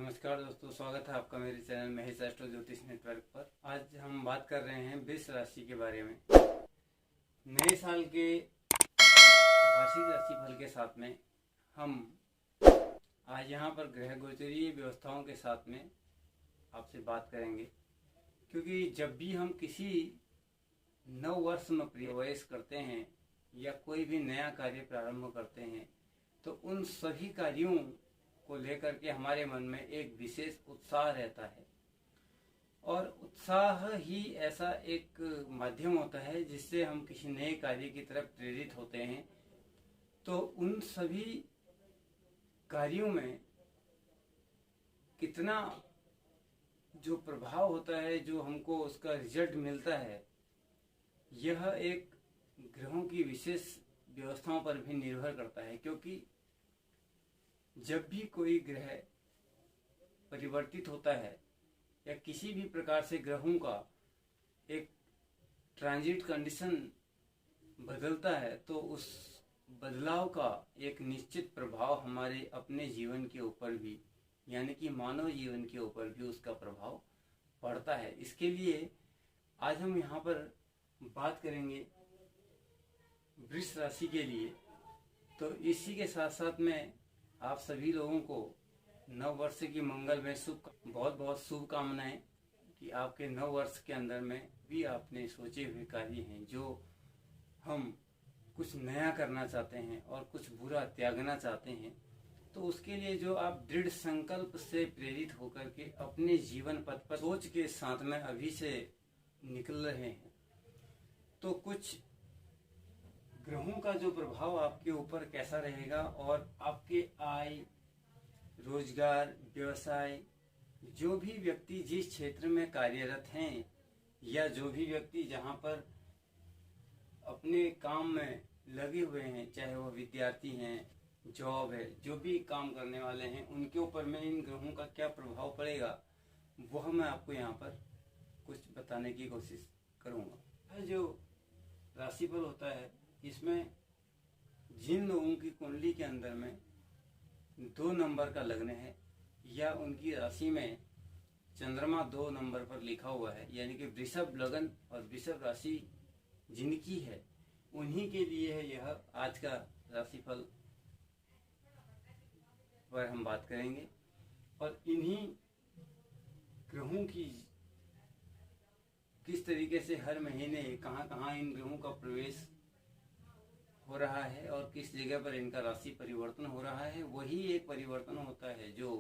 नमस्कार दोस्तों, स्वागत है आपका मेरे चैनल महेश एस्ट्रो ज्योतिष नेटवर्क पर। आज हम बात कर रहे हैं वृष राशि के बारे में। नए साल के वार्षिक राशिफल के साथ में हम आज यहाँ पर ग्रह गोचरीय व्यवस्थाओं के साथ में आपसे बात करेंगे, क्योंकि जब भी हम किसी नव वर्ष में प्रवेश करते हैं या कोई भी नया कार्य प्रारंभ करते हैं तो उन सभी कार्यों को लेकर के हमारे मन में एक विशेष उत्साह रहता है, और उत्साह ही ऐसा एक माध्यम होता है जिससे हम किसी नए कार्य की तरफ प्रेरित होते हैं। तो उन सभी कार्यों में कितना जो प्रभाव होता है, जो हमको उसका रिजल्ट मिलता है, यह एक ग्रहों की विशेष व्यवस्थाओं पर भी निर्भर करता है। क्योंकि जब भी कोई ग्रह परिवर्तित होता है या किसी भी प्रकार से ग्रहों का एक ट्रांजिट कंडीशन बदलता है तो उस बदलाव का एक निश्चित प्रभाव हमारे अपने जीवन के ऊपर भी, यानी कि मानव जीवन के ऊपर भी उसका प्रभाव पड़ता है। इसके लिए आज हम यहाँ पर बात करेंगे वृष राशि के लिए। तो इसी के साथ साथ में आप सभी लोगों को नव वर्ष की मंगल में बहुत बहुत शुभकामनाएं कि आपके नव वर्ष के अंदर में भी आपने सोचे हुए कार्य हैं, जो हम कुछ नया करना चाहते हैं और कुछ बुरा त्यागना चाहते हैं, तो उसके लिए जो आप दृढ़ संकल्प से प्रेरित होकर के अपने जीवन पथ पर सोच के साथ में अभी से निकल रहे हैं, तो कुछ ग्रहों का जो प्रभाव आपके ऊपर कैसा रहेगा और आपके आय, रोजगार, व्यवसाय, जो भी व्यक्ति जिस क्षेत्र में कार्यरत हैं या जो भी व्यक्ति जहां पर अपने काम में लगे हुए हैं, चाहे वो विद्यार्थी हैं, जॉब है, जो भी काम करने वाले हैं, उनके ऊपर में इन ग्रहों का क्या प्रभाव पड़ेगा वह मैं आपको यहाँ पर कुछ बताने की कोशिश करूँगा। जो राशिफल होता है, इसमें जिन लोगों की कुंडली के अंदर में 2 नंबर का लग्न है या उनकी राशि में चंद्रमा 2 नंबर पर लिखा हुआ है, यानी कि वृषभ लग्न और वृषभ राशि जिनकी है, उन्हीं के लिए है यह आज का राशिफल पर हम बात करेंगे। और इन्हीं ग्रहों की किस तरीके से हर महीने कहाँ कहाँ इन ग्रहों का प्रवेश हो रहा है और किस जगह पर इनका राशि परिवर्तन हो रहा है, वही एक परिवर्तन होता है जो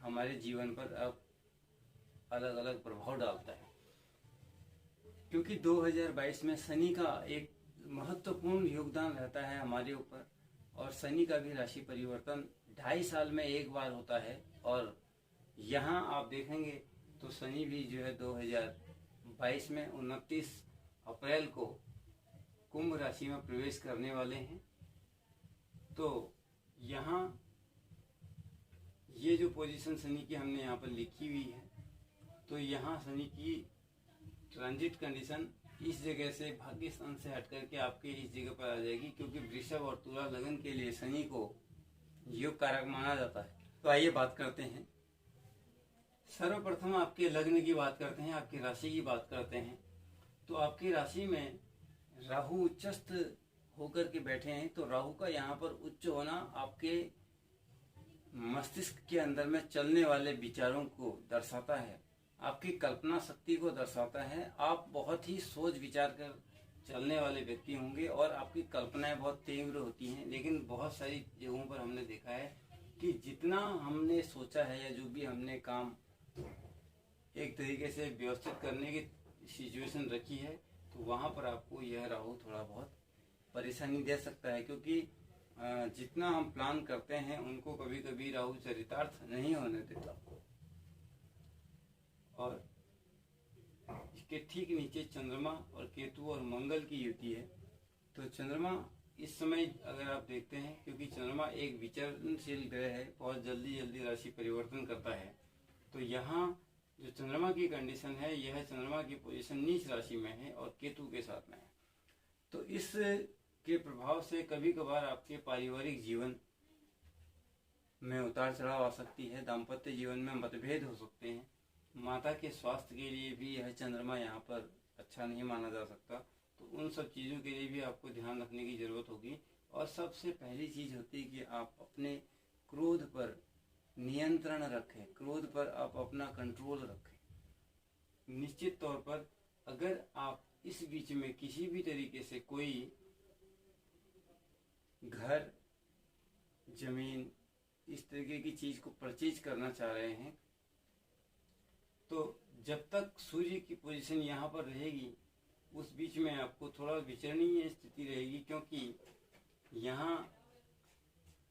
हमारे जीवन पर अब अलग अलग प्रभाव डालता है। क्योंकि 2022 में शनि का एक महत्वपूर्ण योगदान रहता है हमारे ऊपर, और शनि का भी राशि परिवर्तन 2.5 साल में एक बार होता है। और यहाँ आप देखेंगे तो शनि भी जो है 2022 में 29 अप्रैल को कुंभ राशि में प्रवेश करने वाले हैं। तो यहाँ ये जो पोजीशन शनि की हमने यहाँ पर लिखी हुई है, तो यहाँ शनि की ट्रांजिट कंडीशन इस जगह से भाग्य स्थान से हट करके आपके इस जगह पर आ जाएगी, क्योंकि वृषभ और तुला लग्न के लिए शनि को योग कारक माना जाता है। तो आइए बात करते हैं। सर्वप्रथम आपके लग्न की बात करते हैं, आपकी राशि की बात करते हैं। तो आपकी राशि में राहु उच्चस्थ होकर के बैठे हैं, तो राहु का यहाँ पर उच्च होना आपके मस्तिष्क के अंदर में चलने वाले विचारों को दर्शाता है, आपकी कल्पना शक्ति को दर्शाता है। आप बहुत ही सोच विचार कर चलने वाले व्यक्ति होंगे और आपकी कल्पनाएं बहुत तीव्र होती हैं। लेकिन बहुत सारी जगहों पर हमने देखा है कि जितना हमने सोचा है या जो भी हमने काम एक तरीके से व्यवस्थित करने की सिचुएशन रखी है, तो वहाँ पर आपको यह राहु थोड़ा बहुत परेशानी दे सकता है। क्योंकि जितना हम प्लान करते हैं उनको कभी कभी राहु चरितार्थ नहीं होने देता आपको। और इसके ठीक नीचे चंद्रमा और केतु और मंगल की युति है। तो चंद्रमा इस समय अगर आप देखते हैं, क्योंकि चंद्रमा एक विचरणशील ग्रह है, बहुत जल्दी जल्दी राशि परिवर्तन करता है, तो यहाँ जो चंद्रमा की कंडीशन है, यह चंद्रमा की पोजीशन नीच राशि में है और केतु के साथ में है। तो इस के प्रभाव से कभी कभार आपके पारिवारिक जीवन में उतार चढ़ाव आ सकती है, दाम्पत्य जीवन में मतभेद हो सकते हैं, माता के स्वास्थ्य के लिए भी यह चंद्रमा यहाँ पर अच्छा नहीं माना जा सकता। तो उन सब चीज़ों के लिए भी आपको ध्यान रखने की ज़रूरत होगी। और सबसे पहली चीज़ होती है कि आप अपने क्रोध पर नियंत्रण रखें, क्रोध पर आप अपना कंट्रोल रखें। निश्चित तौर पर अगर आप इस बीच में किसी भी तरीके से कोई घर, जमीन, इस तरीके की चीज़ को परचेज करना चाह रहे हैं, तो जब तक सूर्य की पोजीशन यहाँ पर रहेगी उस बीच में आपको थोड़ा विचरणीय स्थिति रहेगी, क्योंकि यहाँ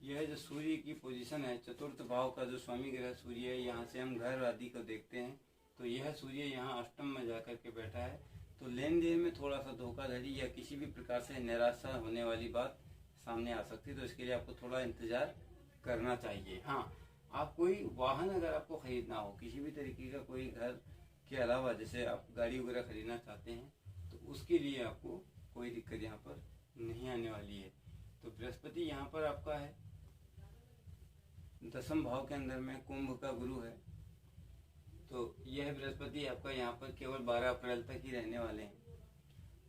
यह जो सूर्य की पोजीशन है, चतुर्थ भाव का जो स्वामी ग्रह सूर्य है, यहाँ से हम घर आदि को देखते हैं, तो यह सूर्य यहाँ अष्टम में जाकर के बैठा है। तो लेन देन में थोड़ा सा धोखाधड़ी या किसी भी प्रकार से निराशा होने वाली बात सामने आ सकती है। तो इसके लिए आपको थोड़ा इंतजार करना चाहिए। हाँ, आप कोई वाहन अगर आपको खरीदना हो, किसी भी तरीके का कोई घर के अलावा जैसे आप गाड़ी वगैरह खरीदना चाहते हैं, तो उसके लिए आपको कोई दिक्कत यहाँ पर नहीं आने वाली है। तो बृहस्पति यहाँ पर आपका है 10वें भाव के अंदर में, कुंभ का गुरु है। तो यह बृहस्पति आपका यहाँ पर केवल 12 अप्रैल तक ही रहने वाले हैं,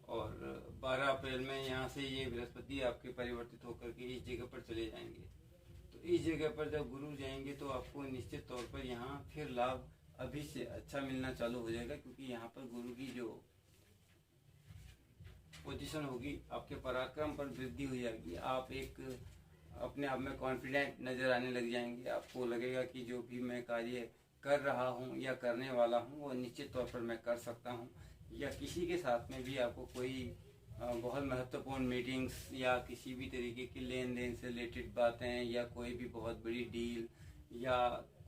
और 12 अप्रैल में यहाँ से ये बृहस्पति आपके परिवर्तित होकर के इस जगह पर चले जाएंगे। तो इस जगह पर जब गुरु जाएंगे तो आपको निश्चित तौर पर यहाँ फिर लाभ अभी से अच्छा मिलना चालू हो जाएगा, क्योंकि यहाँ पर गुरु की जो पोजीशन होगी, आपके पराक्रम पर वृद्धि हो जाएगी। आप एक अपने आप में कॉन्फिडेंट नजर आने लग जाएंगे। आपको लगेगा कि जो भी मैं कार्य कर रहा हूँ या करने वाला हूँ वो निश्चित तौर पर मैं कर सकता हूँ। या किसी के साथ में भी आपको कोई बहुत महत्वपूर्ण मीटिंग्स या किसी भी तरीके की लेन देन से रिलेटेड बातें या कोई भी बहुत बड़ी डील या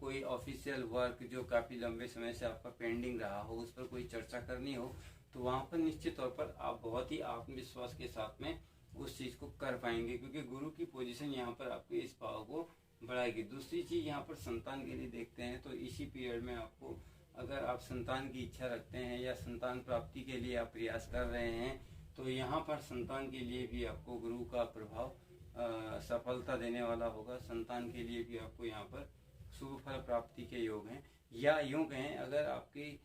कोई ऑफिशियल वर्क जो काफ़ी लंबे समय से आपका पेंडिंग रहा हो, उस पर कोई चर्चा करनी हो, तो वहाँ पर निश्चित तौर पर आप बहुत ही आत्मविश्वास के साथ में उस चीज़ को कर पाएंगे, क्योंकि गुरु की पोजीशन यहाँ पर आपके इस भाव को बढ़ाएगी। दूसरी चीज़ यहाँ पर संतान के लिए देखते हैं, तो इसी पीरियड में आपको अगर आप संतान की इच्छा रखते हैं या संतान प्राप्ति के लिए आप प्रयास कर रहे हैं, तो यहाँ पर संतान के लिए भी आपको गुरु का प्रभाव सफलता देने वाला होगा। संतान के लिए भी आपको यहाँ पर शुभ फल प्राप्ति के योग हैं। या यूँ कहें, अगर आपकी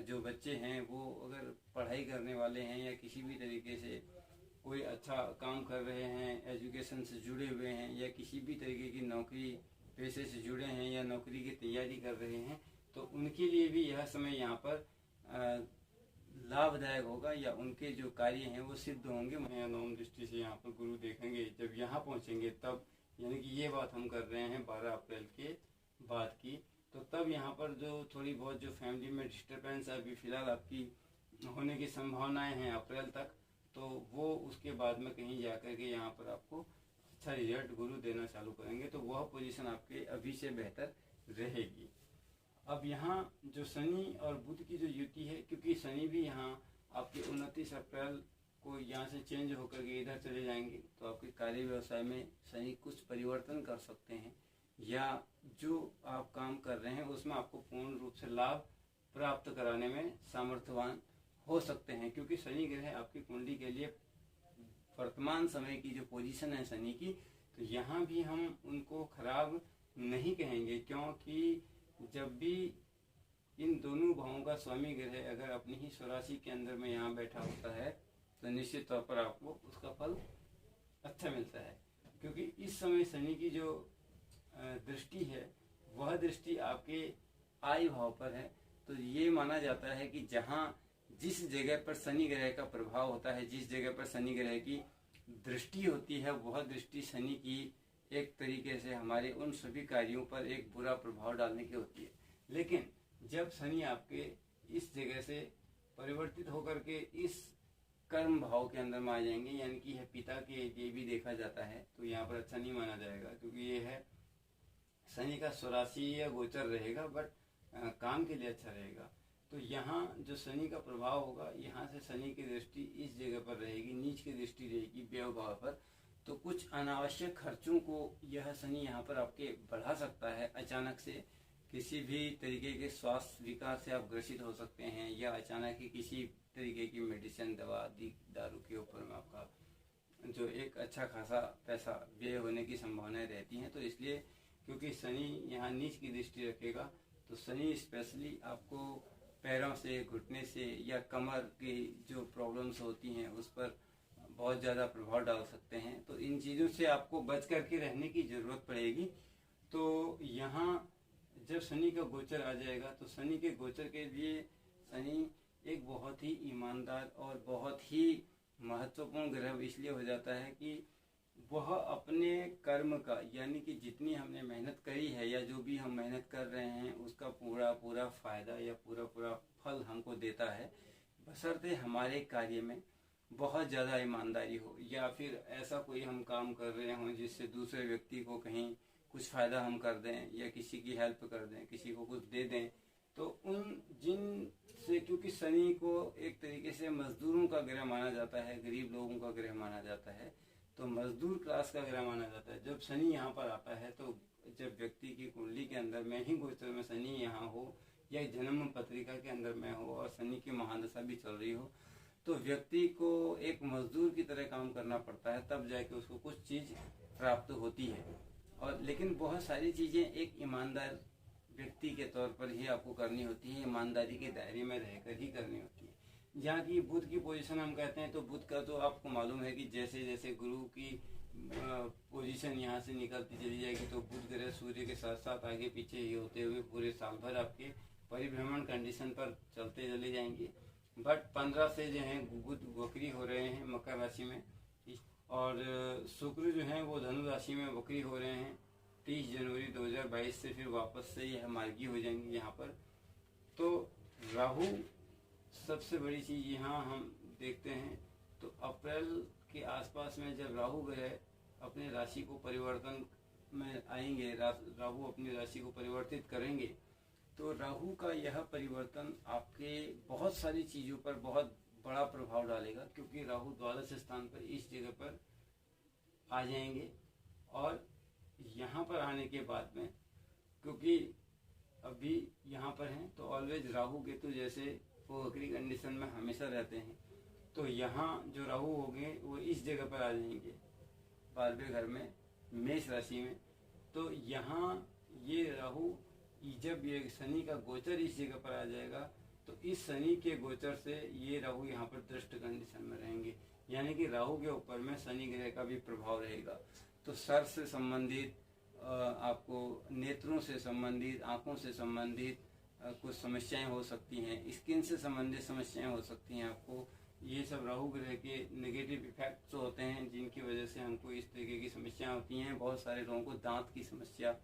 जो बच्चे हैं वो अगर पढ़ाई करने वाले हैं या किसी भी तरीके से कोई अच्छा काम कर रहे हैं, एजुकेशन से जुड़े हुए हैं या किसी भी तरीके की नौकरी पेशे से जुड़े हैं या नौकरी की तैयारी कर रहे हैं, तो उनके लिए भी यह समय यहाँ पर लाभदायक होगा या उनके जो कार्य हैं वो सिद्ध होंगे। नवम दृष्टि से यहाँ पर गुरु देखेंगे जब यहाँ पहुँचेंगे तब, यानी कि ये बात हम कर रहे हैं 12 अप्रैल के बाद की, तो तब यहाँ पर जो थोड़ी बहुत जो फैमिली में डिस्टर्बेंस अभी फ़िलहाल आपकी होने की संभावनाएं हैं अप्रैल तक, तो वो उसके बाद में कहीं जाकर के यहाँ पर आपको अच्छा रिजल्ट गुरु देना चालू करेंगे। तो वह पोजीशन आपके अभी से बेहतर रहेगी। अब यहाँ जो शनि और बुध की जो युति है, क्योंकि शनि भी यहाँ आपके 29 अप्रैल को यहाँ से चेंज होकर के इधर चले जाएंगे, तो आपके कार्य व्यवसाय में शनि कुछ परिवर्तन कर सकते हैं या जो आप काम कर रहे हैं उसमें आपको पूर्ण रूप से लाभ प्राप्त कराने में सामर्थ्यवान हो सकते हैं, क्योंकि शनि ग्रह आपकी कुंडली के लिए वर्तमान समय की जो पोजीशन है शनि की, तो यहाँ भी हम उनको खराब नहीं कहेंगे, क्योंकि जब भी इन दोनों भावों का स्वामी ग्रह अगर अपनी ही स्वराशि के अंदर में यहाँ बैठा होता है तो निश्चित तौर पर आपको उसका फल अच्छा मिलता है। क्योंकि इस समय शनि की जो दृष्टि है वह दृष्टि आपके आय भाव पर है, तो ये माना जाता है कि जहाँ जिस जगह पर शनि ग्रह का प्रभाव होता है, जिस जगह पर शनि ग्रह की दृष्टि होती है, वह दृष्टि शनि की एक तरीके से हमारे उन सभी कार्यों पर एक बुरा प्रभाव डालने की होती है। लेकिन जब शनि आपके इस जगह से परिवर्तित होकर के इस कर्म भाव के अंदर में आ जाएंगे, यानी कि यह पिता के लिए भी देखा जाता है, तो यहाँ पर अच्छा नहीं माना जाएगा, क्योंकि ये है शनि का स्वराशि या गोचर रहेगा, बट काम के लिए अच्छा रहेगा। तो यहाँ जो शनि का प्रभाव होगा, यहाँ से शनि की दृष्टि इस जगह पर रहेगी, नीच की दृष्टि रहेगी व्यय भाव पर, तो कुछ अनावश्यक खर्चों को यह शनि यहाँ पर आपके बढ़ा सकता है। अचानक से किसी भी तरीके के स्वास्थ्य विकार से आप ग्रसित हो सकते हैं, या अचानक ही किसी तरीके की मेडिसिन, दवा आदि दारू के ऊपर में आपका जो एक अच्छा खासा पैसा व्यय होने की संभावनाएं रहती हैं। तो इसलिए क्योंकि शनि यहाँ नीच की दृष्टि रखेगा। तो शनि स्पेशली आपको पैरों से, घुटने से या कमर की जो प्रॉब्लम्स होती हैं उस पर बहुत ज़्यादा प्रभाव डाल सकते हैं। तो इन चीज़ों से आपको बच करके रहने की ज़रूरत पड़ेगी। तो यहाँ जब शनि का गोचर आ जाएगा तो शनि के गोचर के लिए शनि एक बहुत ही ईमानदार और बहुत ही महत्वपूर्ण ग्रह इसलिए हो जाता है कि वह अपने कर्म का, यानी कि जितनी हमने मेहनत करी है या जो भी हम मेहनत कर रहे हैं उसका पूरा पूरा फायदा या पूरा पूरा फल हमको देता है, बशर्ते हमारे कार्य में बहुत ज़्यादा ईमानदारी हो या फिर ऐसा कोई हम काम कर रहे हों जिससे दूसरे व्यक्ति को कहीं कुछ फ़ायदा हम कर दें या किसी की हेल्प कर दें, किसी को कुछ दे दें। तो उन जिन से, क्योंकि शनि को एक तरीके से मजदूरों का ग्रह माना जाता है, गरीब लोगों का ग्रह माना जाता है, तो मजदूर क्लास का ग्रह माना जाता है। जब शनि यहाँ पर आता है तो जब व्यक्ति की कुंडली के अंदर में ही गोचर में शनि यहाँ हो या जन्म पत्रिका के अंदर में हो और शनि की महादशा भी चल रही हो, तो व्यक्ति को एक मजदूर की तरह काम करना पड़ता है, तब जाके उसको कुछ चीज़ प्राप्त होती है। और लेकिन बहुत सारी चीज़ें एक ईमानदार व्यक्ति के तौर पर ही आपको करनी होती है, ईमानदारी के दायरे में रहकर ही करनी होती है। जहाँ की बुध की पोजीशन हम कहते हैं, तो बुध का तो आपको मालूम है कि जैसे जैसे गुरु की पोजीशन यहाँ से निकलती चली जाएगी तो बुध ग्रह सूर्य के साथ साथ आगे पीछे ही होते हुए पूरे साल भर आपके परिभ्रमण कंडीशन पर चलते चले जाएंगे। बट 15 से जो है बुध वक्री हो रहे हैं मकर राशि में, और शुक्र जो है वो धनु राशि में वक्री हो रहे हैं 30 जनवरी 2022 से, फिर वापस से यह मार्गी हो जाएंगे यहाँ पर। तो राहु सबसे बड़ी चीज़ यहाँ हम देखते हैं, तो अप्रैल के आसपास में जब राहु ग्रह अपने राशि को परिवर्तन में आएंगे, राहु अपनी राशि को परिवर्तित करेंगे, तो राहु का यह परिवर्तन आपके बहुत सारी चीज़ों पर बहुत बड़ा प्रभाव डालेगा, क्योंकि राहु द्वादश स्थान पर इस जगह पर आ जाएंगे। और यहाँ पर आने के बाद में, क्योंकि अभी यहाँ पर हैं तो ऑलवेज राहु केतु जैसे वो वक्री कंडीशन में हमेशा रहते हैं, तो यहाँ जो राहु होंगे वो इस जगह पर आ जाएंगे 12वें घर में मेष राशि में। तो यहाँ ये राहु जब ये शनि का गोचर इस जगह पर आ जाएगा तो इस शनि के गोचर से ये राहु यहाँ पर दृष्ट कंडीशन में रहेंगे, यानी कि राहु के ऊपर में शनि ग्रह का भी प्रभाव रहेगा। तो सर से संबंधित, आपको नेत्रों से संबंधित, आंखों से संबंधित कुछ समस्याएं हो सकती हैं, स्किन से संबंधित समस्याएं हो सकती हैं आपको। ये सब राहु ग्रह के नेगेटिव इफेक्ट्स होते हैं जिनकी वजह से हमको इस तरीके की समस्याएं होती हैं। बहुत सारे लोगों को दांत की समस्या,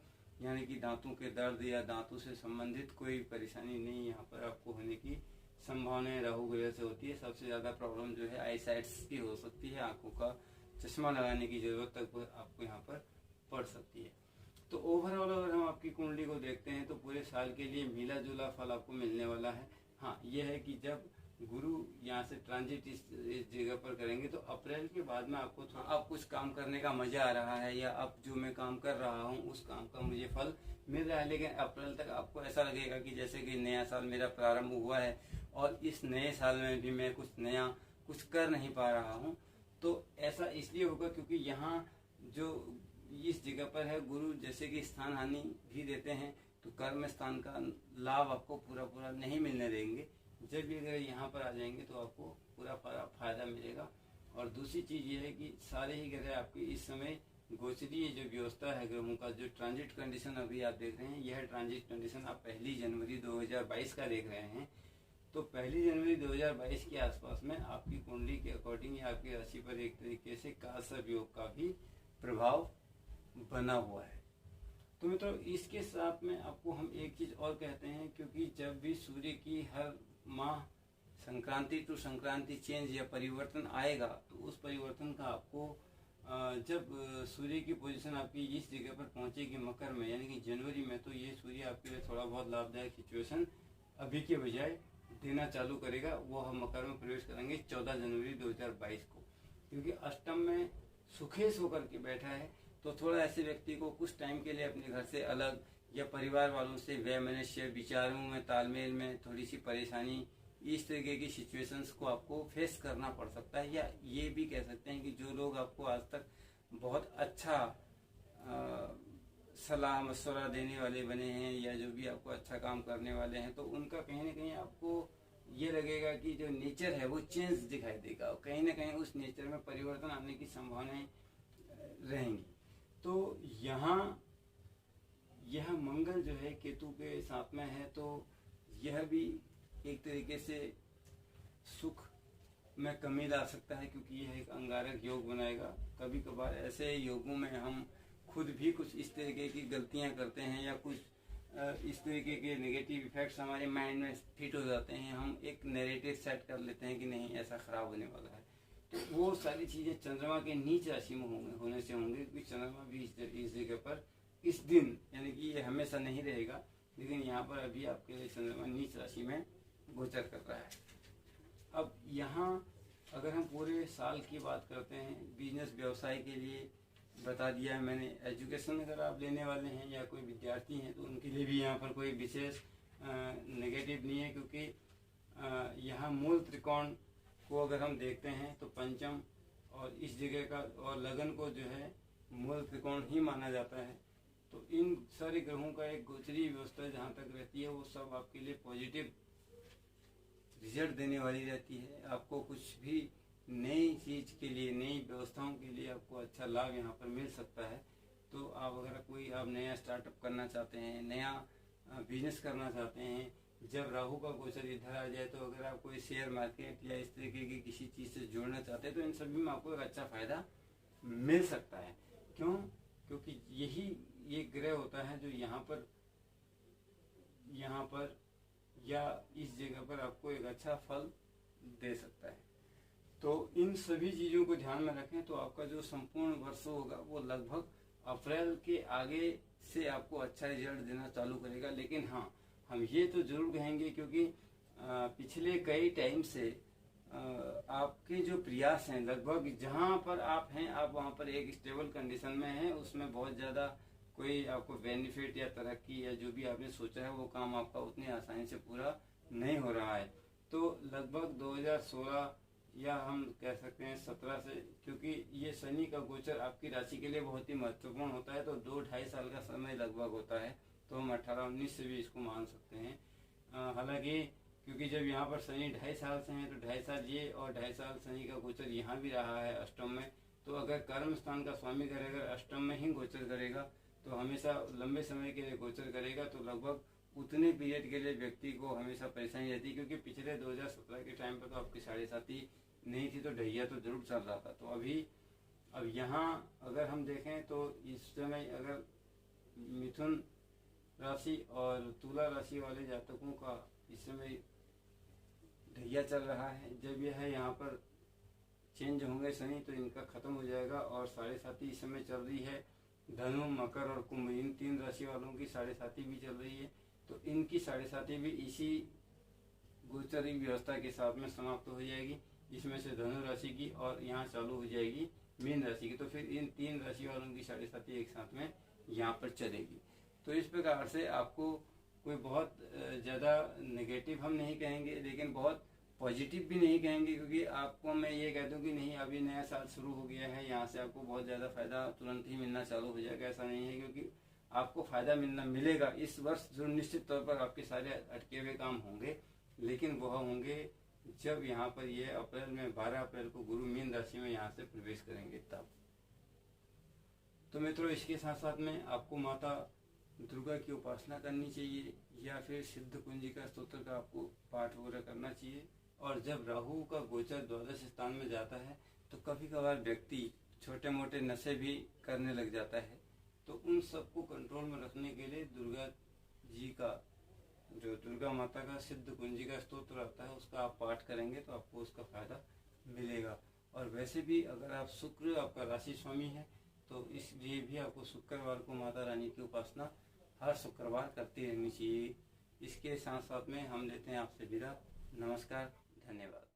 यानी कि दांतों के दर्द या दांतों से संबंधित कोई परेशानी नहीं यहाँ पर आपको होने की संभावनाएं राहु ग्रह से होती है। सबसे ज़्यादा प्रॉब्लम जो है आई साइट्स की हो सकती है, आंखों का चश्मा लगाने की जरूरत तक आपको यहाँ पर पड़ सकती है। तो ओवरऑल अगर हम आपकी कुंडली को देखते हैं तो पूरे साल के लिए मिला जुला फल आपको मिलने वाला है। हाँ, यह है कि जब गुरु यहाँ से ट्रांजिट इस जगह पर करेंगे तो अप्रैल के बाद में आपको थोड़ा, अब कुछ काम करने का मजा आ रहा है या अब जो मैं काम कर रहा हूँ उस काम का मुझे फल मिल रहा है, लेकिन अप्रैल तक आपको ऐसा लगेगा कि जैसे कि नया साल मेरा प्रारंभ हुआ है और इस नए साल में भी मैं कुछ नया कुछ कर नहीं पा रहा हूँ। तो ऐसा इसलिए होगा क्योंकि यहाँ जो इस जगह पर है गुरु जैसे कि स्थान हानि भी देते हैं, तो कर्म स्थान का लाभ आपको पूरा पूरा नहीं मिलने देंगे। जब भी अगर यहाँ पर आ जाएंगे तो आपको पूरा फायदा मिलेगा। और दूसरी चीज़ ये है कि सारे ही ग्रह आपकी इस समय गोचरीय जो व्यवस्था है ग्रहों का, जो ट्रांजिट कंडीशन अभी आप देख रहे हैं, यह ट्रांजिट कंडीशन आप 1 जनवरी 2022 का देख रहे हैं। तो 1 जनवरी 2022 के आसपास में आपकी कुंडली के अकॉर्डिंग या आपकी राशि पर एक तरीके से कालसर्प योग का भी प्रभाव बना हुआ है। तो मित्रों, इसके साथ में आपको हम एक चीज़ और कहते हैं, क्योंकि जब भी सूर्य की हर माह संक्रांति टू संक्रांति चेंज या परिवर्तन आएगा, तो उस परिवर्तन का आपको जब सूर्य की पोजीशन आपकी इस जगह पर पहुंचेगी मकर में, यानी कि जनवरी में, तो ये सूर्य आपके लिए थोड़ा बहुत लाभदायक सिचुएशन अभी के बजाय देना चालू करेगा। वो हम मकर में प्रवेश करेंगे 14 जनवरी 2022 को, क्योंकि अष्टम में सुखेश होकर के बैठा है। तो थोड़ा ऐसे व्यक्ति को कुछ टाइम के लिए अपने घर से अलग या परिवार वालों से वैमनस्य, विचारों में तालमेल में थोड़ी सी परेशानी, इस तरीके की सिचुएशंस को आपको फेस करना पड़ सकता है। या ये भी कह सकते हैं कि जो लोग आपको आज तक बहुत अच्छा सलाह मशवरा देने वाले बने हैं या जो भी आपको अच्छा काम करने वाले हैं, तो उनका कहीं ना कहीं आपको ये लगेगा कि जो नेचर है वो चेंज दिखाई देगा, और कहीं ना कहीं उस नेचर में परिवर्तन आने की संभावनाएं रहेंगी। तो यहाँ यह मंगल जो है केतु के साथ में है, तो यह भी एक तरीके से सुख में कमी ला सकता है, क्योंकि यह एक अंगारक योग बनाएगा। कभी कभार ऐसे योगों में हम खुद भी कुछ इस तरीके की गलतियां करते हैं या कुछ इस तरीके के नेगेटिव इफेक्ट्स हमारे माइंड में फिट हो जाते हैं। हम एक नैरेटिव सेट कर लेते हैं कि नहीं ऐसा खराब होने वाला है, तो वो सारी चीजें चंद्रमा के नीच राशि में होने से होंगे, क्योंकि चंद्रमा भी इस जगह पर इस दिन, यानी कि ये हमेशा नहीं रहेगा, लेकिन यहाँ पर अभी आपके लिए चंद्रमा नीच राशि में गोचर कर रहा है। अब यहाँ अगर हम पूरे साल की बात करते हैं, बिजनेस व्यवसाय के लिए बता दिया है मैंने। एजुकेशन अगर आप लेने वाले हैं या कोई विद्यार्थी हैं तो उनके लिए भी यहाँ पर कोई विशेष नेगेटिव नहीं है, क्योंकि यहाँ मूल त्रिकोण को अगर हम देखते हैं तो पंचम और इस जगह का और लगन को जो है मूल त्रिकोण ही माना जाता है। तो इन सारे ग्रहों का एक गोचरीय व्यवस्था जहाँ तक रहती है वो सब आपके लिए पॉजिटिव रिजल्ट देने वाली रहती है। आपको कुछ भी नई चीज के लिए, नई व्यवस्थाओं के लिए आपको अच्छा लाभ यहाँ पर मिल सकता है। तो आप अगर कोई आप नया स्टार्टअप करना चाहते हैं, नया बिजनेस करना चाहते हैं, जब राहु का गोचर इधर आ जाए, तो अगर आप कोई शेयर मार्केट या इस तरीके की किसी चीज से जुड़ना चाहते हैं तो इन सभी में आपको एक अच्छा फायदा मिल सकता है। क्यों? क्योंकि यही ये ग्रह होता है जो यहाँ पर या इस जगह पर आपको एक अच्छा फल दे सकता है। तो इन सभी चीजों को ध्यान में रखें तो आपका जो संपूर्ण वर्ष होगा वो लगभग अप्रैल के आगे से आपको अच्छा रिजल्ट देना चालू करेगा। लेकिन हाँ, हम ये तो जरूर कहेंगे, क्योंकि पिछले कई टाइम से आपके जो प्रयास हैं, लगभग जहाँ पर आप हैं आप वहाँ पर एक स्टेबल कंडीशन में हैं, उसमें बहुत ज़्यादा कोई आपको बेनिफिट या तरक्की या जो भी आपने सोचा है वो काम आपका उतनी आसानी से पूरा नहीं हो रहा है। तो लगभग 2016 या हम कह सकते हैं 17 से, क्योंकि ये शनि का गोचर आपकी राशि के लिए बहुत ही महत्वपूर्ण होता है, तो 2-2.5 साल का समय लगभग होता है, तो हम 18-19 से भी इसको मान सकते हैं। हालांकि क्योंकि जब यहाँ पर शनि 2.5 साल से हैं तो 2.5 साल ये और 2.5 साल शनि का गोचर यहाँ भी रहा है अष्टम में, तो अगर कर्म स्थान का स्वामी ग्रह अगर अष्टम में ही गोचर करेगा तो हमेशा लंबे समय के लिए गोचर करेगा, तो लगभग उतने पीरियड के लिए व्यक्ति को हमेशा परेशानी रहती है। क्योंकि पिछले 2017 के टाइम पर तो आपकी 7.5 नहीं थी, तो ढैया तो जरूर चल रहा था। तो अब यहाँ अगर हम देखें तो इस समय अगर मिथुन राशि और तुला राशि वाले जातकों का इस समय ढैया चल रहा है, जब यह यहाँ पर चेंज होंगे शनि तो इनका खत्म हो जाएगा। और 7.5 इस समय चल रही है, धनु मकर और कुंभ इन 3 राशि वालों की 7.5 भी चल रही है, तो इनकी 7.5 भी इसी गोचरी व्यवस्था के साथ में समाप्त हो जाएगी, जिसमें से धनु राशि की और यहाँ चालू हो जाएगी मीन राशि की। तो फिर इन 3 राशि वालों की 7.5 एक साथ में यहाँ पर चलेगी। तो इस प्रकार से आपको कोई बहुत ज़्यादा नेगेटिव हम नहीं कहेंगे, लेकिन बहुत पॉजिटिव भी नहीं कहेंगे, क्योंकि आपको मैं ये कह दूं कि नहीं अभी नया साल शुरू हो गया है, यहाँ से आपको बहुत ज़्यादा फायदा तुरंत ही मिलना चालू हो जाएगा, ऐसा नहीं है। क्योंकि आपको फायदा मिलेगा इस वर्ष, जो निश्चित तौर पर आपके सारे अटके हुए काम होंगे, लेकिन वह होंगे जब यहाँ पर ये अप्रैल में 12 अप्रैल को गुरु मीन राशि में यहाँ से प्रवेश करेंगे तब। तो मित्रों, इसके साथ साथ में आपको माता दुर्गा की उपासना करनी चाहिए या फिर सिद्ध कुंजिका स्तोत्र का आपको पाठ वगैरह करना चाहिए। और जब राहु का गोचर द्वादश स्थान में जाता है तो कभी कभार व्यक्ति छोटे मोटे नशे भी करने लग जाता है, तो उन सबको कंट्रोल में रखने के लिए दुर्गा जी का, जो दुर्गा माता का सिद्ध कुंजिका स्तोत्र आता है उसका आप पाठ करेंगे तो आपको उसका फायदा मिलेगा। और वैसे भी अगर आप शुक्र आपका राशि स्वामी है तो इसलिए भी आपको शुक्रवार को माता रानी की उपासना हर शुक्रवार करती रहनी चाहिए। इसके साथ साथ में हम लेते हैं आपसे विदा। नमस्कार, धन्यवाद।